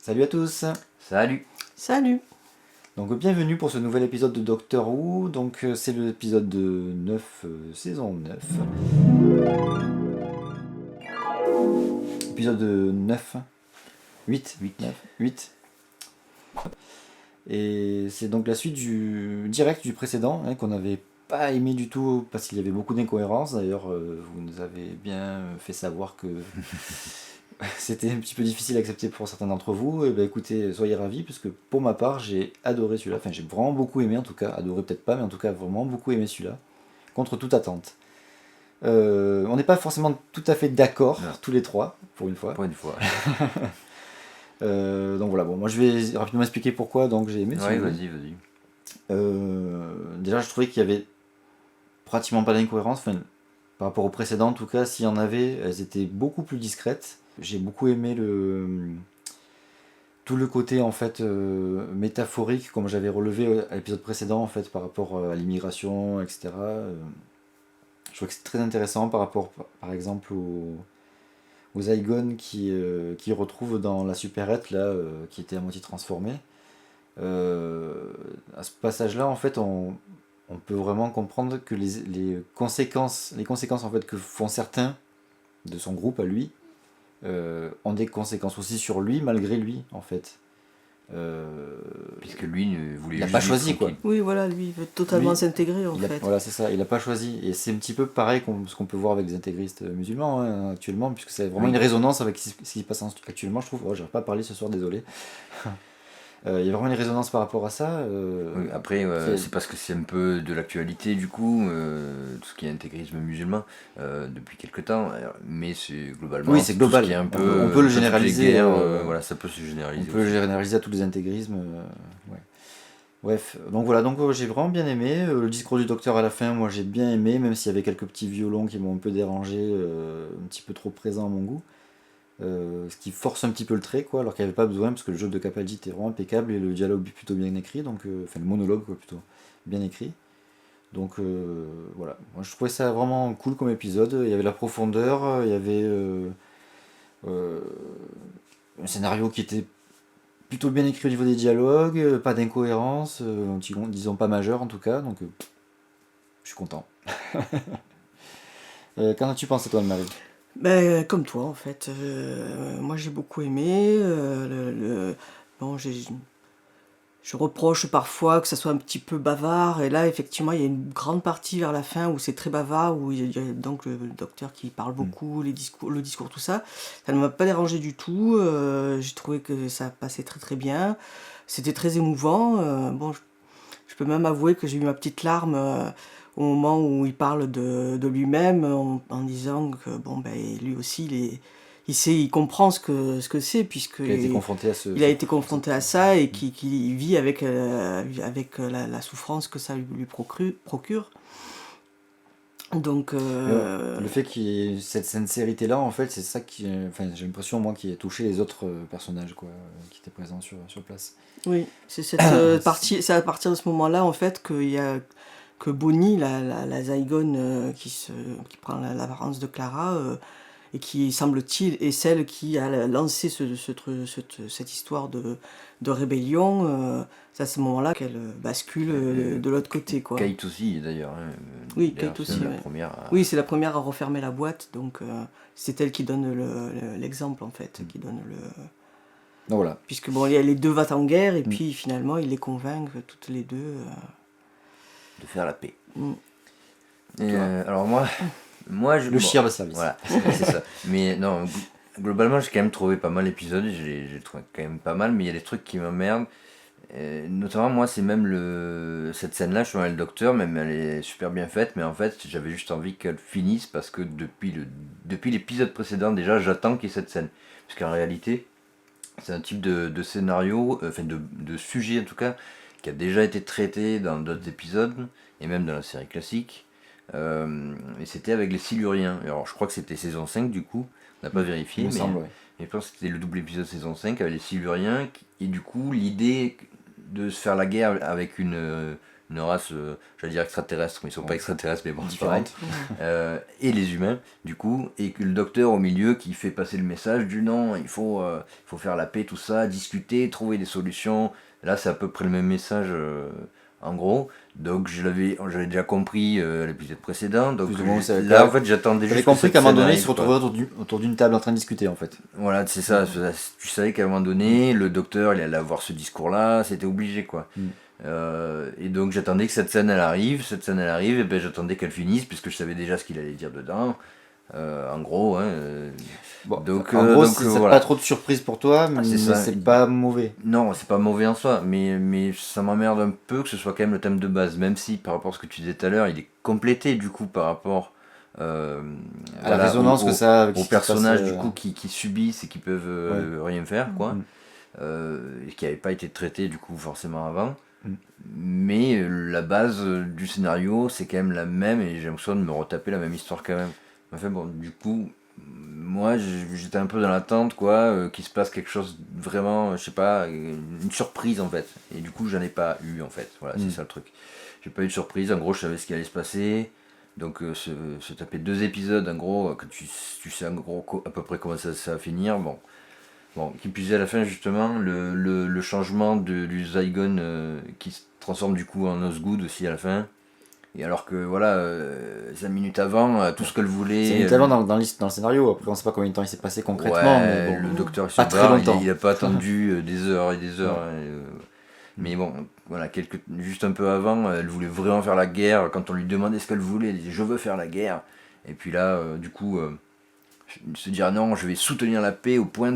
Salut à tous. Salut. Salut. Donc bienvenue pour ce nouvel épisode de Doctor Who. Donc c'est l'épisode 9, saison 9. Épisode 9. 8. 8. Et c'est donc la suite direct du précédent, qu'on n'avait pas aimé du tout parce qu'il y avait beaucoup d'incohérences. D'ailleurs, vous nous avez bien fait savoir que c'était un petit peu difficile à accepter pour certains d'entre vous. Et écoutez, soyez ravis, parce que pour ma part, j'ai adoré celui-là. Enfin, j'ai vraiment beaucoup aimé, en tout cas. Adoré peut-être pas, mais en tout cas, vraiment beaucoup aimé celui-là. Contre toute attente. On n'est pas forcément tout à fait d'accord, tous les trois, pour une fois. Pour une fois. Donc voilà, bon, moi je vais rapidement expliquer pourquoi donc j'ai aimé celui-là. Oui, vas-y. Déjà, je trouvais qu'il y avait pratiquement pas d'incohérence. Enfin, par rapport au précédent, en tout cas, s'il y en avait, elles étaient beaucoup plus discrètes. J'ai beaucoup aimé tout le côté en fait métaphorique, comme j'avais relevé à l'épisode précédent en fait par rapport à l'immigration, etc. Je trouve que c'est très intéressant par rapport, par exemple, aux Zygones qui retrouvent dans la supérette là, qui était à moitié transformée. À ce passage-là, en fait, on peut vraiment comprendre que les conséquences en fait que font certains de son groupe à lui ont des conséquences aussi sur lui, malgré lui, en fait. Puisque lui ne voulait il n'a pas choisi, quoi. Oui, voilà, lui, il veut totalement s'intégrer, en fait. Voilà, c'est ça, il n'a pas choisi. Et c'est un petit peu pareil ce qu'on peut voir avec les intégristes musulmans, actuellement, puisque c'est vraiment une résonance avec ce qui se passe actuellement, je trouve. Je n'arrive pas à parler ce soir, désolé. Il y a vraiment une résonance par rapport à ça. Oui, après, c'est parce que c'est un peu de l'actualité, du coup, tout ce qui est intégrisme musulman, depuis quelques temps. Mais c'est globalement. Oui, c'est global. Tout ce qui est un peu, on peut le généraliser. Voilà, ça peut se généraliser. On peut le généraliser à tous les intégrismes. Ouais. Bref, donc voilà, j'ai vraiment bien aimé. Le discours du docteur à la fin, moi j'ai bien aimé, même s'il y avait quelques petits violons qui m'ont un peu dérangé, un petit peu trop présents à mon goût. Ce qui force un petit peu le trait, quoi, alors qu'il n'y avait pas besoin, parce que le jeu de Capaldi était vraiment impeccable et le dialogue plutôt bien écrit, donc enfin le monologue quoi, plutôt bien écrit. Donc voilà, moi je trouvais ça vraiment cool comme épisode. Il y avait la profondeur, il y avait un scénario qui était plutôt bien écrit au niveau des dialogues, pas d'incohérence, disons pas majeure en tout cas, donc je suis content. Qu'en as-tu pensé toi de Marie ? Comme toi, en fait. Moi, j'ai beaucoup aimé. Bon, je reproche parfois que ça soit un petit peu bavard. Et là, effectivement, il y a une grande partie vers la fin où c'est très bavard, où il y a donc le docteur qui parle beaucoup, le discours, tout ça. Ça ne m'a pas dérangé du tout. J'ai trouvé que ça passait très très bien. C'était très émouvant. Bon, je peux même avouer que j'ai eu ma petite larme au moment où il parle de lui-même, en disant que bon, lui aussi, il comprend ce que c'est, puisqu'il a été confronté à il a été confronté à ça et qu'il vit avec la souffrance que ça lui procure. Donc, le fait qu'il y ait cette sincérité là, en fait, c'est ça qui, j'ai l'impression moi qui a touché les autres personnages quoi, qui étaient présents sur place. Oui, c'est cette partie, c'est à partir de ce moment-là en fait que Bonnie, la Zygone qui prend l'apparence de Clara et qui semble-t-il est celle qui a lancé cette histoire de rébellion. C'est à ce moment-là qu'elle bascule de l'autre côté, quoi. Kate aussi d'ailleurs. Oui, Kate aussi. C'est la première Oui, c'est la première à refermer la boîte, donc c'est elle qui donne l'exemple en fait, qui donne le. Donc voilà. Puisque bon, les deux vont en guerre et puis finalement ils les convainquent toutes les deux de faire la paix. Et alors moi je le chien de service. Voilà, c'est ça. Mais non, globalement j'ai quand même trouvé pas mal l'épisode, j'ai trouvé quand même pas mal, mais il y a des trucs qui m'emmerdent. Notamment moi c'est même cette scène là, je suis dans le docteur, même elle est super bien faite, mais en fait j'avais juste envie qu'elle finisse parce que depuis l'épisode précédent déjà j'attends qu'il y ait cette scène. Parce qu'en réalité c'est un type de scénario, enfin de sujet en tout cas, qui a déjà été traité dans d'autres épisodes, et même dans la série classique. Et c'était avec les Siluriens. Alors je crois que c'était saison 5 du coup, on n'a pas vérifié, mais je pense que c'était le double épisode saison 5 avec les Siluriens, et du coup l'idée de se faire la guerre avec une une race, j'allais dire extraterrestre, mais ils sont pas extraterrestres, mais bon, c'est pareil. Différente. Et les humains, du coup, et que le docteur au milieu qui fait passer le message du non, il faut faire la paix, tout ça, discuter, trouver des solutions. Là, c'est à peu près le même message, en gros. Donc, j'avais déjà compris l'épisode précédent. Donc, Plus ou moins, ça- là, en fait, j'attendais J'avais juste que compris cette qu'à un moment scène donné, ils arrive, se quoi. retrouvaient autour d'une table en train de discuter, en fait. Voilà, c'est ça. Tu savais qu'à un moment donné, le docteur, il allait avoir ce discours-là, c'était obligé, quoi. Mm. Et donc j'attendais que cette scène elle arrive, et ben j'attendais qu'elle finisse, puisque je savais déjà ce qu'il allait dire dedans. En gros, hein, Bon, donc, en gros, donc, c'est voilà. pas trop de surprise pour toi, mais c'est ça. c'est pas mauvais. Non, c'est pas mauvais en soi, mais ça m'emmerde un peu que ce soit quand même le thème de base, même si par rapport à ce que tu disais tout à l'heure, il est complété du coup par rapport À la voilà, résonance que ça a avec aux ce qui se passe, personnages du coup qui subissent et qui peuvent rien faire, quoi. Mm. Et qui n'avait pas été traité du coup forcément avant. Mm. Mais la base du scénario c'est quand même la même et j'ai l'impression de me retaper la même histoire quand même. Enfin bon, du coup, moi j'étais un peu dans l'attente quoi, qu'il se passe quelque chose vraiment, je sais pas, une surprise en fait. Et du coup j'en ai pas eu en fait. Voilà, c'est ça le truc. J'ai pas eu de surprise, en gros je savais ce qui allait se passer. Donc se taper 2 épisodes en gros, que tu sais en gros à peu près comment ça va finir, bon. Bon, qui plus est à la fin justement, le changement du Zygon qui se transforme du coup en Osgood aussi à la fin. Et alors que voilà, 5 minutes avant, tout ce qu'elle voulait. C'est notamment dans le scénario, après on sait pas combien de temps il s'est passé concrètement, mais bon. le docteur il se Pas très barre, longtemps. il a pas attendu des heures et des heures. Ouais. Hein, mais bon, voilà, juste un peu avant, elle voulait vraiment faire la guerre. Quand on lui demandait ce qu'elle voulait, elle disait je veux faire la guerre. Et puis là, du coup, se dire non, je vais soutenir la paix au point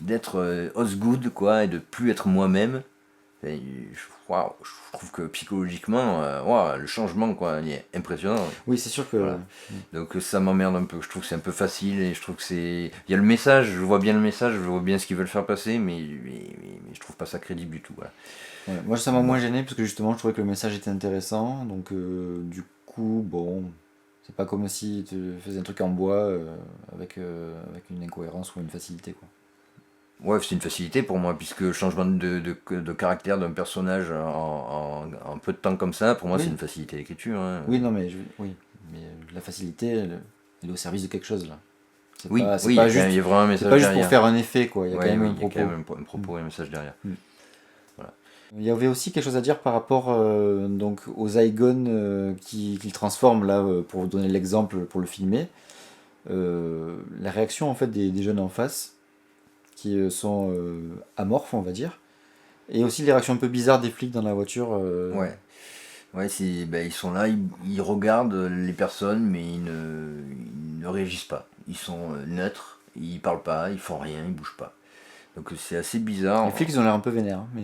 d'être Osgood, quoi, et de plus être moi-même. Et waouh, je trouve que psychologiquement, waouh, le changement, quoi, il est impressionnant. Oui, c'est sûr que. Voilà. Donc ça m'emmerde un peu. Je trouve que c'est un peu facile et je trouve que c'est. Il y a le message, je vois bien le message, je vois bien ce qu'ils veulent faire passer, mais je trouve pas ça crédible du tout. Voilà. Ouais, moi ça m'a moins gêné parce que justement je trouvais que le message était intéressant, donc du coup, bon, c'est pas comme si tu faisais un truc en bois avec une incohérence ou une facilité, quoi. Ouais, c'est une facilité pour moi, puisque le changement de caractère d'un personnage en peu de temps comme ça, pour moi Oui. c'est une facilité d'écriture. Hein. Oui, non, mais la facilité, elle est au service de quelque chose là. C'est Oui, pas, c'est oui, pas il y a juste, vraiment un c'est message pas juste derrière. pour faire un effet, quoi. Il y a Ouais, quand même oui, un il y a propos. quand même un propos et un message derrière. Il y avait aussi quelque chose à dire par rapport donc aux Zygon qu'il transforme là, pour vous donner l'exemple pour le filmer. La réaction en fait des jeunes en face qui sont amorphes, on va dire, et aussi les réactions un peu bizarres des flics dans la voiture. Ouais, ils sont là, ils regardent les personnes, mais ils ne réagissent pas. Ils sont neutres, ils parlent pas, ils font rien, ils bougent pas. Donc c'est assez bizarre. Les flics ils ont l'air un peu vénères, hein, mais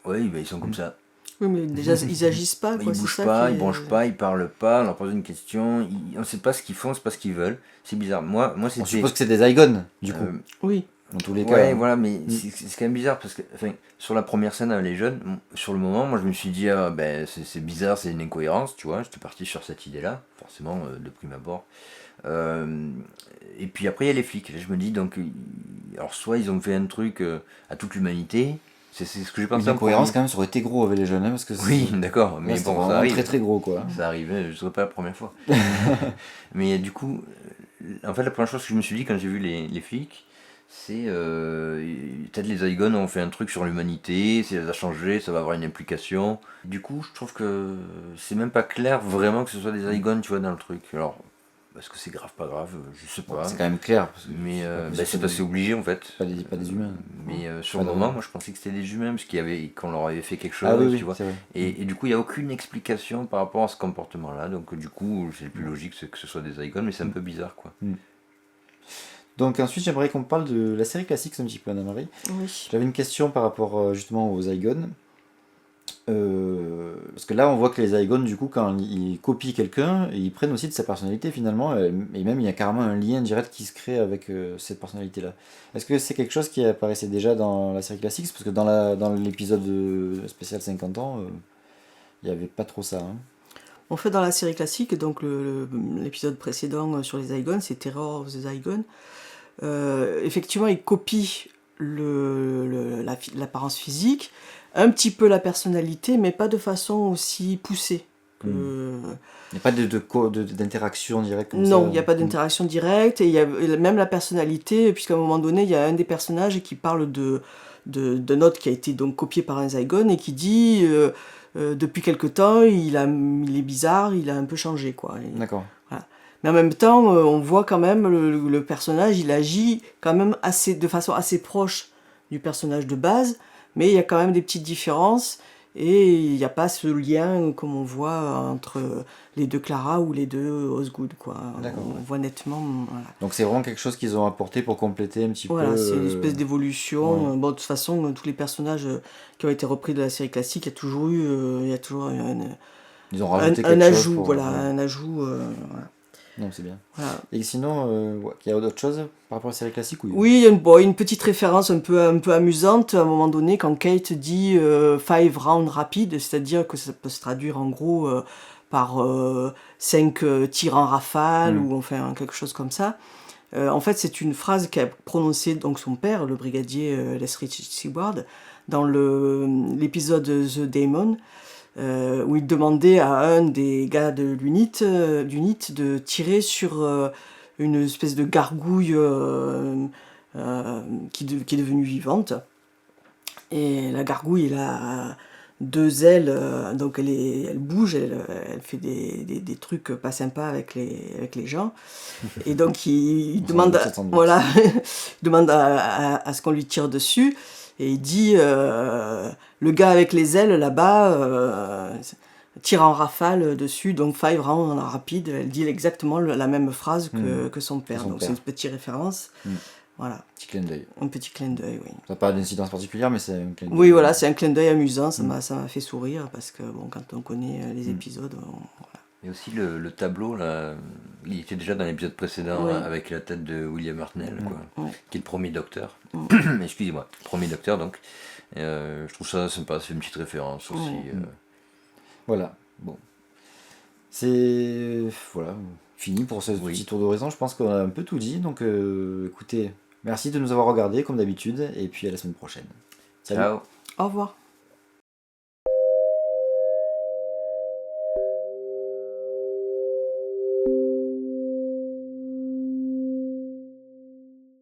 Ouais, ils sont comme ça. Oui, mais déjà, ils agissent pas, quoi. Ils c'est bougent ça pas, qui ils est- bronchent pas, ils parlent pas, on leur pose une question, on sait pas ce qu'ils font, c'est pas ce qu'ils veulent. C'est bizarre. Moi on c'était. suppose que c'est des Zygon du coup, Oui, dans tous les cas. Ouais, hein. voilà, mais c'est quand même bizarre parce que, enfin, sur la première scène avec les jeunes, sur le moment, moi je me suis dit, ah, ben c'est bizarre, c'est une incohérence, tu vois, j'étais parti sur cette idée-là, forcément, de prime abord. Et puis après, il y a les flics, là, je me dis, donc, alors soit ils ont fait un truc à toute l'humanité, c'est ce que j'ai pensé Une en incohérence premier. quand même, ça aurait été gros avec les jeunes, hein, parce que Oui, d'accord, mais là, c'était bon, ça vraiment arrive. très très gros, quoi. Ça arrivait, je serais pas la première fois. Mais du coup, en fait, la première chose que je me suis dit quand j'ai vu les flics, c'est peut-être les Zygon ont fait un truc sur l'humanité, si ça a changé, ça va avoir une implication. Du coup, je trouve que c'est même pas clair vraiment que ce soit des Zygon, tu vois, dans le truc. Alors, est-ce que c'est grave, pas grave, je sais pas. C'est quand même clair, parce que Mais c'est c'est assez obligé en fait. pas des humains. Mais sur Pas le de- moment, moi je pensais que c'était des humains, parce qu'on leur avait fait quelque chose, Ah oui, oui, tu vois. c'est vrai. Et du coup, il n'y a aucune explication par rapport à ce comportement-là. Donc, du coup, c'est le plus logique c'est que ce soit des Zygon, mais c'est un peu bizarre, quoi. Donc ensuite, j'aimerais qu'on parle de la série classique un petit peu, Anna-Marie. oui. J'avais une question par rapport justement aux Zygon. Parce que là, on voit que les Zygon, du coup, quand ils copient quelqu'un, ils prennent aussi de sa personnalité finalement, et même il y a carrément un lien direct qui se crée avec cette personnalité-là. Est-ce que c'est quelque chose qui apparaissait déjà dans la série classique? Parce que dans l'épisode spécial 50 ans, il n'y avait pas trop ça. Hein. En fait, dans la série classique, donc l'épisode précédent sur les Zygon, c'est Terror of the Zygon. Effectivement, il copie l'apparence physique. un petit peu la personnalité, mais pas de façon aussi poussée. Il n'y a pas d'interaction directe comme ça. Non, il n'y a pas d'interaction directe, et il y a même la personnalité, puisqu'à un moment donné, il y a un des personnages qui parle d'un autre qui a été donc copié par un Zygon, et qui dit depuis quelque temps, il est bizarre, il a un peu changé, quoi. D'accord. Voilà. Mais en même temps, on voit quand même le personnage, il agit quand même de façon assez proche du personnage de base, mais il y a quand même des petites différences, et il n'y a pas ce lien comme on voit entre les deux Clara ou les deux Osgood, quoi. D'accord. On voit nettement. Voilà. Donc c'est vraiment quelque chose qu'ils ont apporté pour compléter un petit peu. Voilà, c'est une espèce d'évolution. Ouais. Bon, de toute façon, tous les personnages qui ont été repris de la série classique, il y a toujours eu Ils ont rajouté un quelque chose ajout, pour, voilà, ouais. un ajout. Voilà. Non, c'est bien. Voilà. Et sinon, il y a d'autres choses par rapport à la série classique ou... Oui, il y a une petite référence un peu amusante à un moment donné quand Kate dit 5 rounds rapide, c'est-à-dire que ça peut se traduire en gros par 5 tirs en rafale ou enfin quelque chose comme ça. En fait, c'est une phrase qu'a prononcée donc son père, le brigadier Leslie Seward, dans l'épisode The Daemon, où il demandait à un des gars de l'unit de tirer sur une espèce de gargouille qui est devenue vivante. Et la gargouille, elle a 2 ailes, donc elle bouge, elle fait des trucs pas sympas avec les gens. Et donc il demande, voilà, il demande à ce qu'on lui tire dessus. Et il dit, le gars avec les ailes là-bas tire en rafale dessus, donc 5 rounds en rapide. Elle dit exactement la même phrase que son père. Donc c'est une petite référence. Voilà. Petit clin d'œil. Un petit clin d'œil, oui. Ça n'a pas d'incidence particulière, mais c'est un clin d'œil. Oui, voilà, c'est un clin d'œil amusant, ça m'a fait sourire, parce que bon, quand on connaît les épisodes, voilà. Et aussi le tableau, là, il était déjà dans l'épisode précédent, Oui. Avec la tête de William Hartnell, quoi, Ouais. qui est le premier docteur. Excusez-moi, premier docteur donc. Et, je trouve ça sympa, c'est une petite référence aussi. Voilà, bon. C'est... Voilà, fini pour ce petit tour d'horizon. Je pense qu'on a un peu tout dit. Donc écoutez, merci de nous avoir regardés comme d'habitude. Et puis à la semaine prochaine. Salut. Ciao. Au revoir.